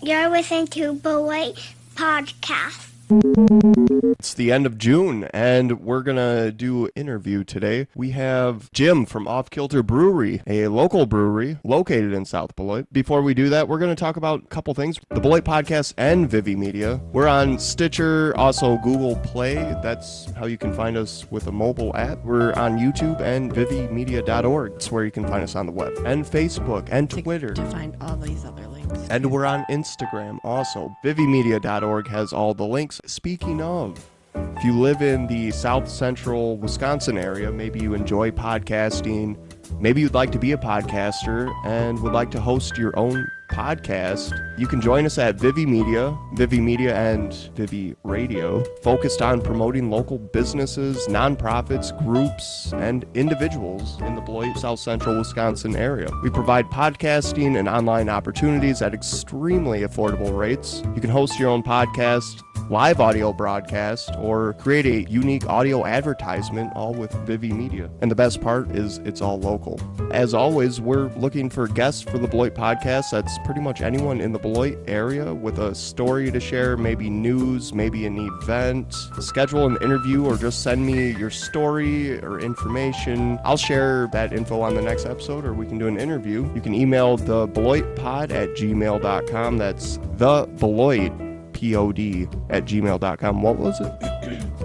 You're listening to Beloit Podcast. It's the end of June, and we're going to do an interview today. We have Jim from Off-Kilter Brewery, a local brewery located in South Beloit. Before we do that, we're going to talk about a couple things. The Beloit Podcast and Vivi Media. We're on Stitcher, also Google Play. That's how you can find us with a mobile app. We're on YouTube and vivimedia.org. It's where you can find us on the web. And Facebook and Twitter. To find all these other links. And we're on Instagram also. vivimedia.org has all the links. Speaking of, if you live in the South Central Wisconsin area, maybe you enjoy podcasting, maybe you'd like to be a podcaster and would like to host your own podcast, you can join us at Vivi Media and Vivi Radio, focused on promoting local businesses, nonprofits, groups, and individuals in the Beloit, South Central Wisconsin area. We provide podcasting and online opportunities at extremely affordable rates. You can host your own podcast, live audio broadcast, or create a unique audio advertisement, all with Vivi Media. And the best part is it's all local. As always, we're looking for guests for the Beloit Podcast. That's pretty much anyone in the Beloit area with a story to share, maybe news, maybe an event. Schedule an interview or just send me your story or information. I'll share that info on the next episode, or we can do an interview. You can email thebeloitpod@gmail.com. That's thebeloitpod@gmail.com. What was it?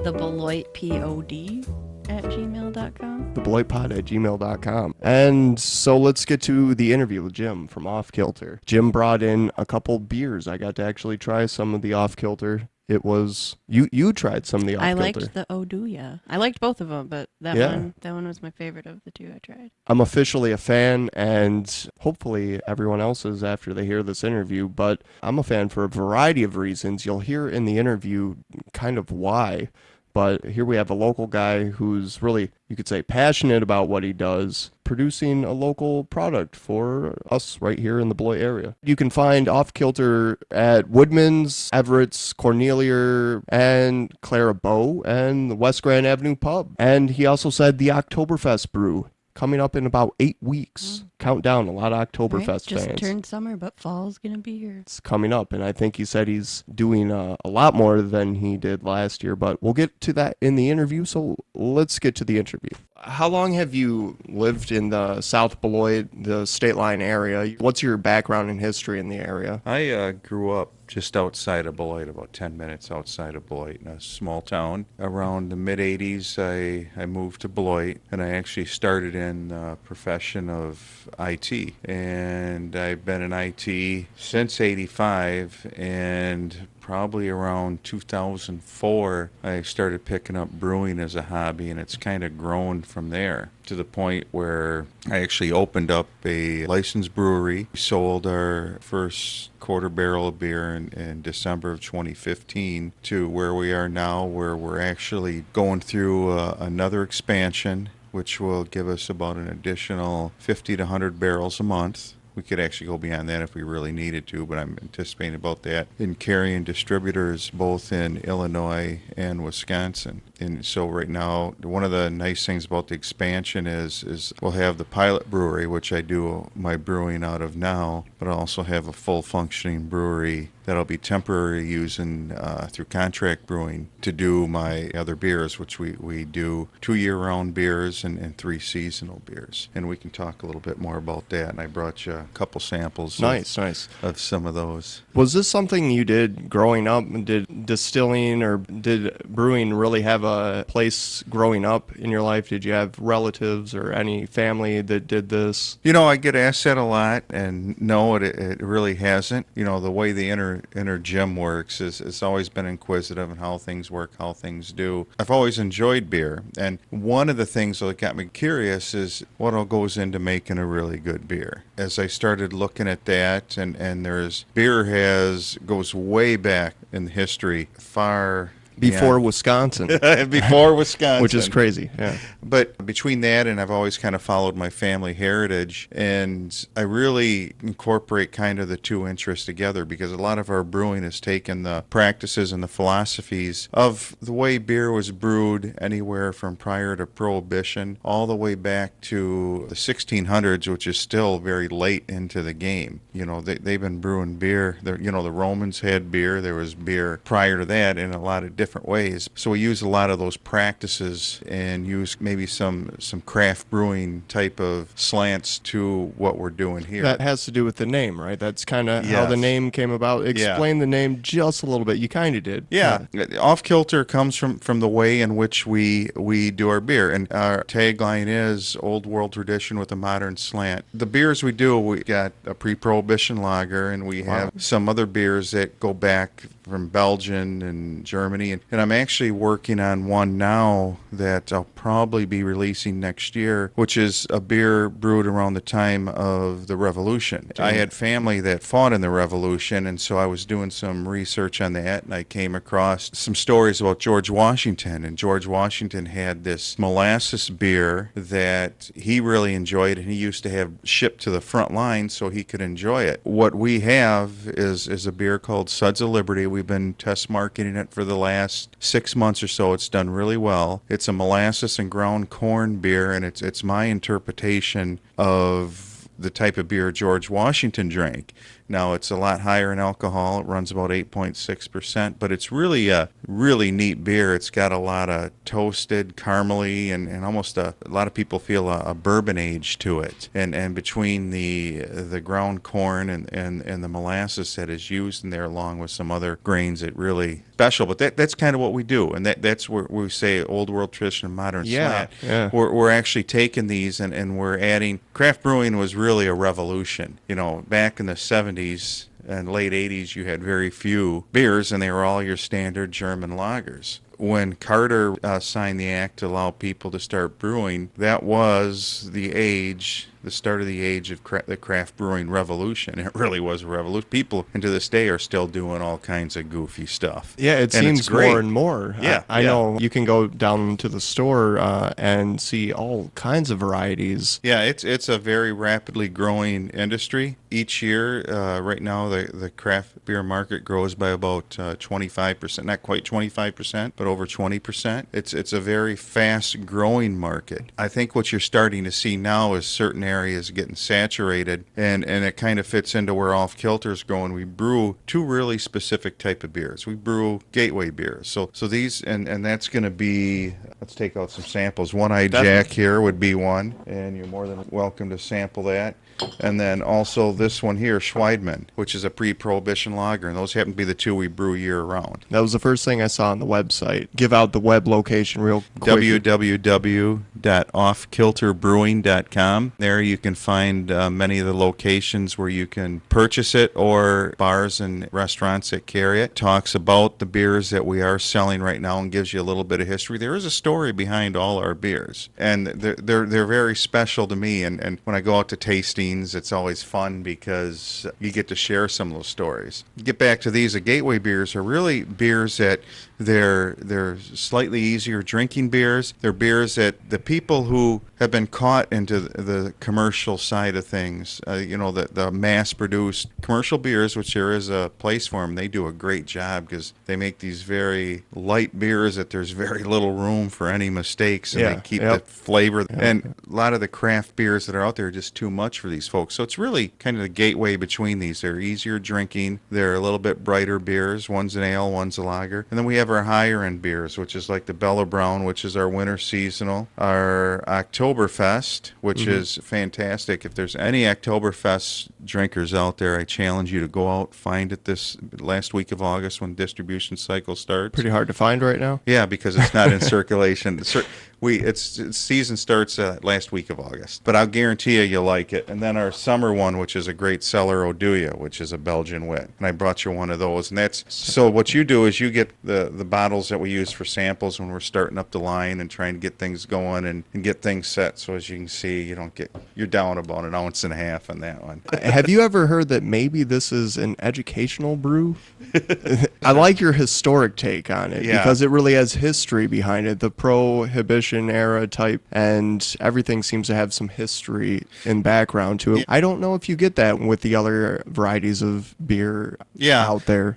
The Beloit pod@gmail.com. Thebeloitpod@gmail.com. And so let's get to the interview with Jim from Off-Kilter. Jim brought in a couple beers. I got to actually try some of the Off-Kilter. It was you tried some of the Off-Kilter. I liked the Oduya. I liked both of them, but that one was my favorite of the two I tried. I'm officially a fan, and hopefully everyone else is after they hear this interview, but I'm a fan for a variety of reasons. You'll hear in the interview kind of why. But here we have a local guy who's really, you could say, passionate about what he does, producing a local product for us right here in the Beloit area. You can find Off-Kilter at Woodman's, Everett's, Cornelia, and Clara Bow, and the West Grand Avenue Pub. And he also said the Oktoberfest brew, coming up in about 8 weeks. Countdown, a lot of Oktoberfest just fans. turned summer, but fall's going to be here. It's coming up, and I think he said he's doing a lot more than he did last year, but we'll get to that in the interview, so let's get to the interview. How long have you lived in the South Beloit, the state line area? What's your background and history in the area? I grew up just outside of Beloit, about 10 minutes outside of Beloit, in a small town. Around the mid-'80s, I moved to Beloit, and I actually started in the profession of IT. And I've been in IT since '85, and probably around 2004, I started picking up brewing as a hobby, and it's kind of grown from there to the point where I actually opened up a licensed brewery. We sold our first quarter barrel of beer in December of 2015 to where we are now, where we're actually going through another expansion, which will give us about an additional 50 to 100 barrels a month. We could actually go beyond that if we really needed to, but I'm anticipating about that in carrying distributors both in Illinois and Wisconsin. And so right now, one of the nice things about the expansion is we'll have the pilot brewery, which I do my brewing out of now, but I'll also have a full functioning brewery that I'll be temporarily using through contract brewing to do my other beers, which we do 2 year-round beers and 3 seasonal beers. And we can talk a little bit more about that. And I brought you a couple samples Nice. of some of those. Was this something you did growing up? Did distilling or did brewing really have a place growing up in your life? Did you have relatives or any family that did this? You know, I get asked that a lot, and no, it really hasn't. You know, the way the inner gym works is it's always been inquisitive in how things work, how things do. I've always enjoyed beer, and one of the things that got me curious is what all goes into making a really good beer. As I started looking at that, and there's beer goes way back in history, far Before Wisconsin. Before Wisconsin. Which is crazy, yeah. But between that and I've always kind of followed my family heritage, and I really incorporate kind of the two interests together, because a lot of our brewing has taken the practices and the philosophies of the way beer was brewed anywhere from prior to Prohibition all the way back to the 1600s, which is still very late into the game. They've been brewing beer. The Romans had beer. There was beer prior to that in a lot of different ways. So we use a lot of those practices and use maybe some craft brewing type of slants to what we're doing here. That has to do with the name, right? That's kind of how the Yes. name came about. Explain the name just a little bit. You kind of did. Yeah. Off-Kilter comes from the way in which we do our beer. And our tagline is old world tradition with a modern slant. The beers we do, we got a pre-Prohibition lager, and we have some other beers that go back from Belgium and Germany. And I'm actually working on one now that I'll probably be releasing next year, which is a beer brewed around the time of the Revolution. I had family that fought in the Revolution, and so I was doing some research on that, and I came across some stories about George Washington. And George Washington had this molasses beer that he really enjoyed, and he used to have shipped to the front line so he could enjoy it. What we have is a beer called Suds of Liberty. We've been test marketing it for the last 6 months or so. It's done really well. It's a molasses and ground corn beer, and it's my interpretation of the type of beer George Washington drank. Now, it's a lot higher in alcohol. It runs about 8.6%, but it's really a really neat beer. It's got a lot of toasted, caramely, and almost a lot of people feel a bourbon age to it. And between the ground corn and the molasses that is used in there, along with some other grains, it really special. But that's kind of what we do, and that's where we say old world tradition and modern slant. Yeah. We're actually taking these and we're adding. Craft brewing was really a revolution. Back in the 70s and late 80s, you had very few beers, and they were all your standard German lagers. When Carter signed the act to allow people to start brewing, that was the start of the age of the craft brewing revolution. It really was a revolution. People, and to this day, are still doing all kinds of goofy stuff. Yeah, it seems more and more. Yeah, I know you can go down to the store and see all kinds of varieties. Yeah, it's a very rapidly growing industry. Each year, right now, the craft beer market grows by about 25%, not quite 25%, but over 20%. It's a very fast growing market. I think what you're starting to see now is certain areas getting saturated, and it kind of fits into where Off-Kilter's going. We brew two really specific type of beers. We brew gateway beers. So these, and that's going to be, let's take out some samples. One-Eyed Jack here would be one, and you're more than welcome to sample that. And then also this one here, Schweidman, which is a pre-Prohibition lager, and those happen to be the two we brew year-round. That was the first thing I saw on the website. Give out the web location real quick. www.offkilterbrewing.com. There you can find many of the locations where you can purchase it, or bars and restaurants that carry it. Talks about the beers that we are selling right now and gives you a little bit of history. There is a story behind all our beers, and they're very special to me. And when I go out to tasting, it's always fun because you get to share some of those stories. Get back to these. The gateway beers are really beers that they're slightly easier drinking beers. They're beers that the people who have been caught into the commercial side of things, the mass-produced commercial beers, which there is a place for them, they do a great job because they make these very light beers that there's very little room for any mistakes, and they keep the flavor. And a lot of the craft beers that are out there are just too much for these folks. So it's really kind of the gateway between these. They're easier drinking. They're a little bit brighter beers. One's an ale, one's a lager. And then we have our higher end beers, which is like the Bella Brown, which is our winter seasonal. Our Oktoberfest, which is fantastic. If there's any Oktoberfest drinkers out there, I challenge you to go out, find it this last week of August when distribution cycle starts. Pretty hard to find right now. Yeah, because it's not in circulation. season starts last week of August, but I'll guarantee you'll like it. And then our summer one, which is a great seller, Oduya, which is a Belgian wit, and I brought you one of those. And that's so what you do is you get the bottles that we use for samples when we're starting up the line and trying to get things going and get things set. So as you can see, you're down about an ounce and a half on that one. Have you ever heard that maybe this is an educational brew? I like your historic take on it because it really has history behind it, the Prohibition era type, and everything seems to have some history and background to it. I don't know if you get that with the other varieties of beer out there.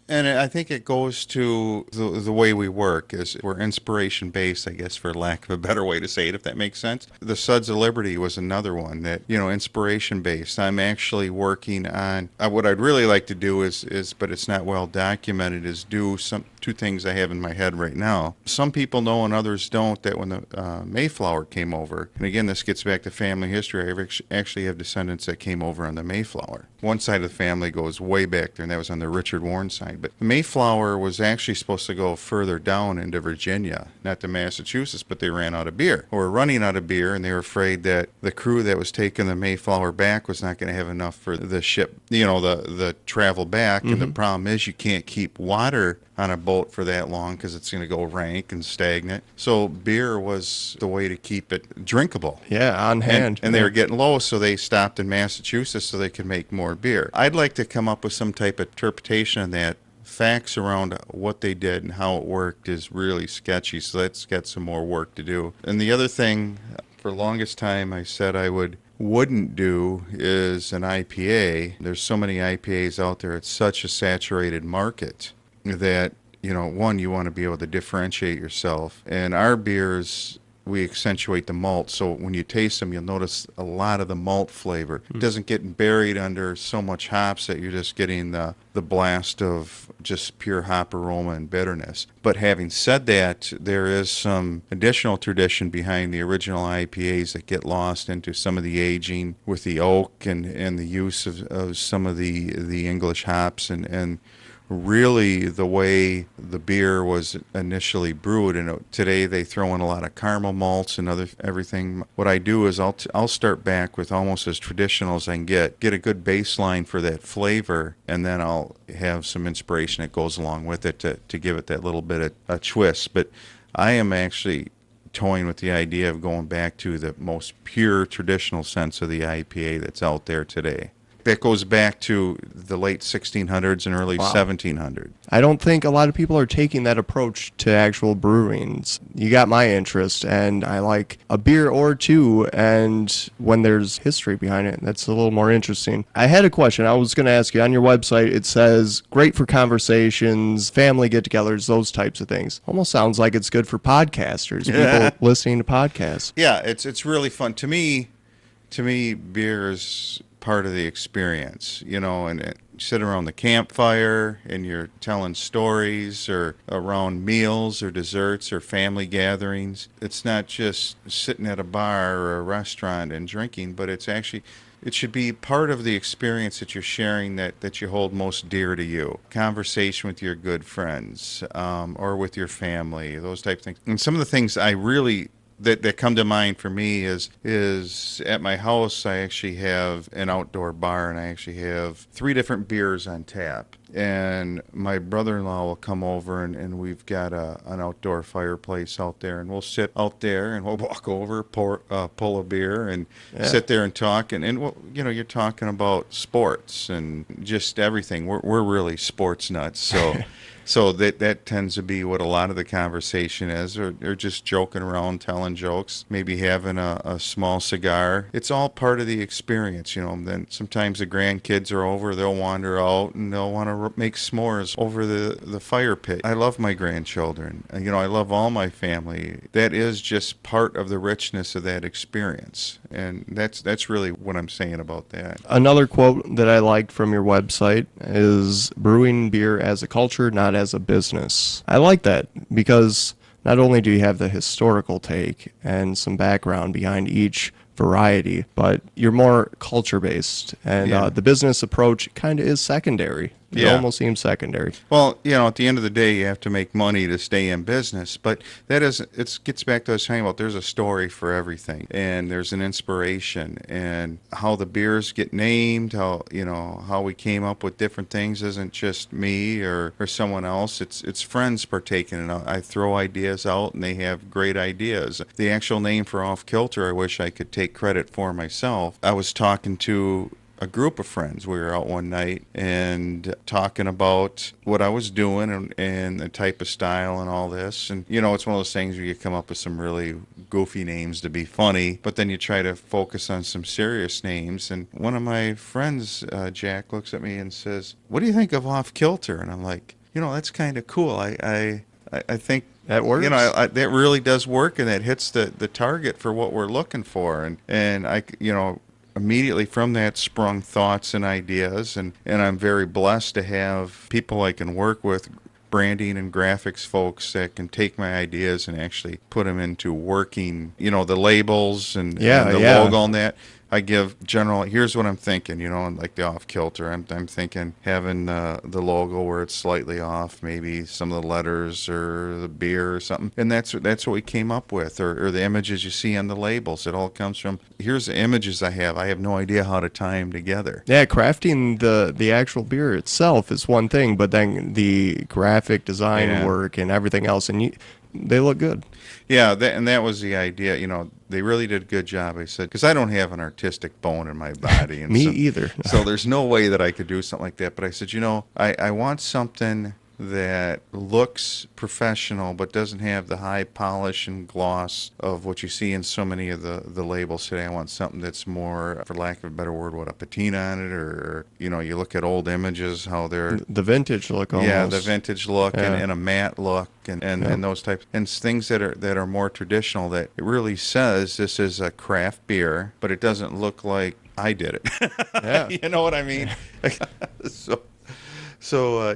And I think it goes to the way we work is we're inspiration based, I guess, for lack of a better way to say it, if that makes sense. The Suds of Liberty was another one that, inspiration based. I'm actually working on, what I'd really like to do is, but it's not well documented, is do two things I have in my head right now. Some people know and others don't that when the Mayflower came over, and again, this gets back to family history, I actually have descendants that came over on the Mayflower. One side of the family goes way back there, and that was on the Richard Warren side. But the Mayflower was actually supposed to go further down into Virginia, not to Massachusetts, but they ran out of beer. Or were running out of beer, and they were afraid that the crew that was taking the Mayflower back was not going to have enough for the ship, the travel back. Mm-hmm. And the problem is you can't keep water on a boat for that long because it's going to go rank and stagnant. So beer was the way to keep it drinkable. Yeah, on hand. And they were getting low, so they stopped in Massachusetts so they could make more beer. I'd like to come up with some type of interpretation of that. Facts around what they did and how it worked is really sketchy, so let's get some more work to do. And the other thing, for the longest time, I said I wouldn't do is an IPA. There's so many IPAs out there. It's such a saturated market that, one, you want to be able to differentiate yourself. And our beers, we accentuate the malt, so when you taste them, you'll notice a lot of the malt flavor. It doesn't get buried under so much hops that you're just getting the blast of just pure hop aroma and bitterness. But having said that, there is some additional tradition behind the original IPAs that get lost into some of the aging with the oak and the use of some of the English hops and really the way the beer was initially brewed. And today they throw in a lot of caramel malts and everything. What I do is I'll start back with almost as traditional as I can get a good baseline for that flavor, and then I'll have some inspiration that goes along with it to give it that little bit of a twist. But I am actually toying with the idea of going back to the most pure traditional sense of the IPA that's out there today. That goes back to the late 1600s and early 1700s. I don't think a lot of people are taking that approach to actual brewings. You got my interest, and I like a beer or two, and when there's history behind it, that's a little more interesting. I had a question I was going to ask you. On your website, it says, great for conversations, family get-togethers, those types of things. Almost sounds like it's good for podcasters, people listening to podcasts. Yeah, it's really fun. To me, beer is part of the experience, and you sit around the campfire and you're telling stories or around meals or desserts or family gatherings. It's not just sitting at a bar or a restaurant and drinking, but it should be part of the experience that you're sharing that you hold most dear to you. Conversation with your good friends or with your family, those type of things. And some of the things I really that come to mind for me is at my house I actually have an outdoor bar, and I actually have 3 different beers on tap. And my brother-in-law will come over, and we've got an outdoor fireplace out there, and we'll sit out there and we'll walk over, pull a beer, and sit there and talk. And we'll, you're talking about sports and just everything. We're really sports nuts, so. So that tends to be what a lot of the conversation is, or just joking around, telling jokes, maybe having a small cigar. It's all part of the experience, Then sometimes the grandkids are over, they'll wander out and they'll want to make s'mores over the fire pit. I love my grandchildren. I love all my family. That is just part of the richness of that experience. And that's really what I'm saying about that. Another quote that I liked from your website is brewing beer as a culture, not as a business. I like that because not only do you have the historical take and some background behind each variety, but you're more culture-based, and the business approach kind of is secondary. It almost seems secondary. Well, at the end of the day, you have to make money to stay in business. But it gets back to us talking about there's a story for everything, and there's an inspiration, and how the beers get named, how we came up with different things isn't just me or someone else. It's friends partaking in it. I throw ideas out, and they have great ideas. The actual name for Off-Kilter, I wish I could take credit for myself. I was talking to a group of friends. We were out one night and talking about what I was doing and the type of style and all this. And, it's one of those things where you come up with some really goofy names to be funny, but then you try to focus on some serious names. And one of my friends, Jack, looks at me and says, "What do you think of Off-Kilter?" And I'm like, that's kind of cool. I think that works. That really does work, and that hits the target for what we're looking for. And I immediately from that sprung thoughts and ideas, and I'm very blessed to have people I can work with, branding and graphics folks that can take my ideas and actually put them into working, the labels and the logo on that. I give general, here's what I'm thinking, like the Off-Kilter. I'm thinking having the logo where it's slightly off, maybe some of the letters or the beer or something. And that's what we came up with, or the images you see on the labels. It all comes from, here's the images I have. I have no idea how to tie them together. Yeah, crafting the actual beer itself is one thing, but then the graphic design work and everything else, and they look good. Yeah, and that was the idea. They really did a good job. I said, because I don't have an artistic bone in my body. And Me either. So there's no way that I could do something like that. But I said, I want something that looks professional but doesn't have the high polish and gloss of what you see in so many of the labels today. I want something that's more, for lack of a better word, a patina on it, or you look at old images, how they're the vintage look almost. Yeah, the vintage look and a matte look and those types, and things that are more traditional, that it really says this is a craft beer, but it doesn't look like I did it. Yeah. You know what I mean? So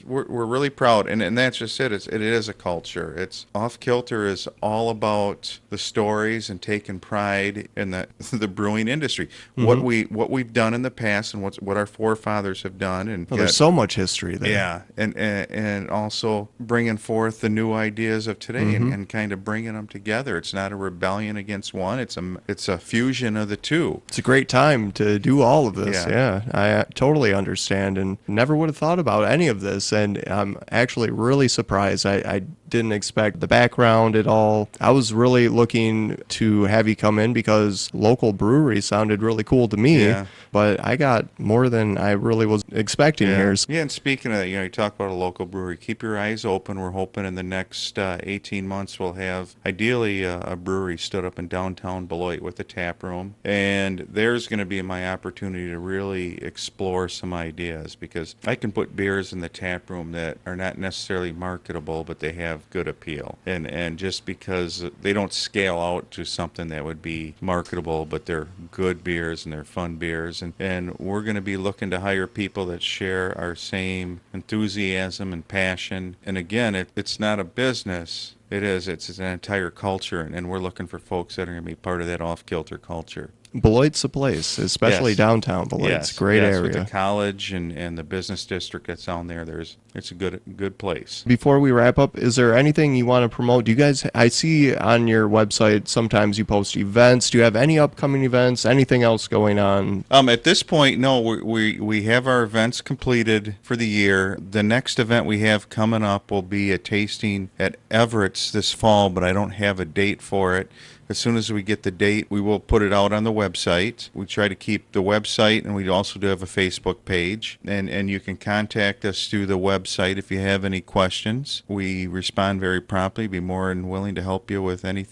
we're really proud, and that's just it. It is a culture. It's Off-Kilter is all about the stories and taking pride in the brewing industry. Mm-hmm. What we've done in the past, and what our forefathers have done, and there's so much history there. Yeah, and also bringing forth the new ideas of today, mm-hmm. and kind of bringing them together. It's not a rebellion against one. It's a fusion of the two. It's a great time to do all of this. Yeah, I totally understand, and never would have thought about any of this, and I'm actually really surprised. I didn't expect the background at all. I was really looking to have you come in because local brewery sounded really cool to me, but I got more than I really was expecting here. Yeah, and speaking of that, you talk about a local brewery, keep your eyes open. We're hoping in the next 18 months we'll have, ideally, a brewery stood up in downtown Beloit with a tap room, and there's going to be my opportunity to really explore some ideas, because I can put beers in the tap room that are not necessarily marketable, but they have good appeal, and just because they don't scale out to something that would be marketable, but they're good beers and they're fun beers, and we're going to be looking to hire people that share our same enthusiasm and passion. And again, it's not a business. It's an entire culture, and we're looking for folks that are going to be part of that Off-Kilter culture. Beloit's a place, especially downtown Beloit. It's a great area. With the college and the business district that's down there, it's a good place. Before we wrap up, is there anything you want to promote? Do you guys, I see on your website sometimes you post events. Do you have any upcoming events? Anything else going on? At this point, no. We have our events completed for the year. The next event we have coming up will be a tasting at Everett's this fall, but I don't have a date for it. As soon as we get the date, we will put it out on the website. We try to keep the website, and we also do have a Facebook page. And you can contact us through the website if you have any questions. We respond very promptly, be more than willing to help you with any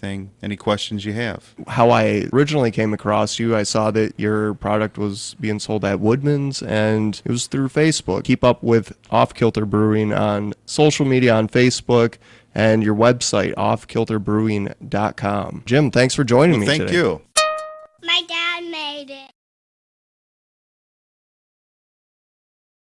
questions you have. How I originally came across you, I saw that your product was being sold at Woodman's, and it was through Facebook. Keep up with Off-Kilter Brewing on social media, on Facebook, and your website, offkilterbrewing.com. Jim, thanks for joining me today. Thank you. My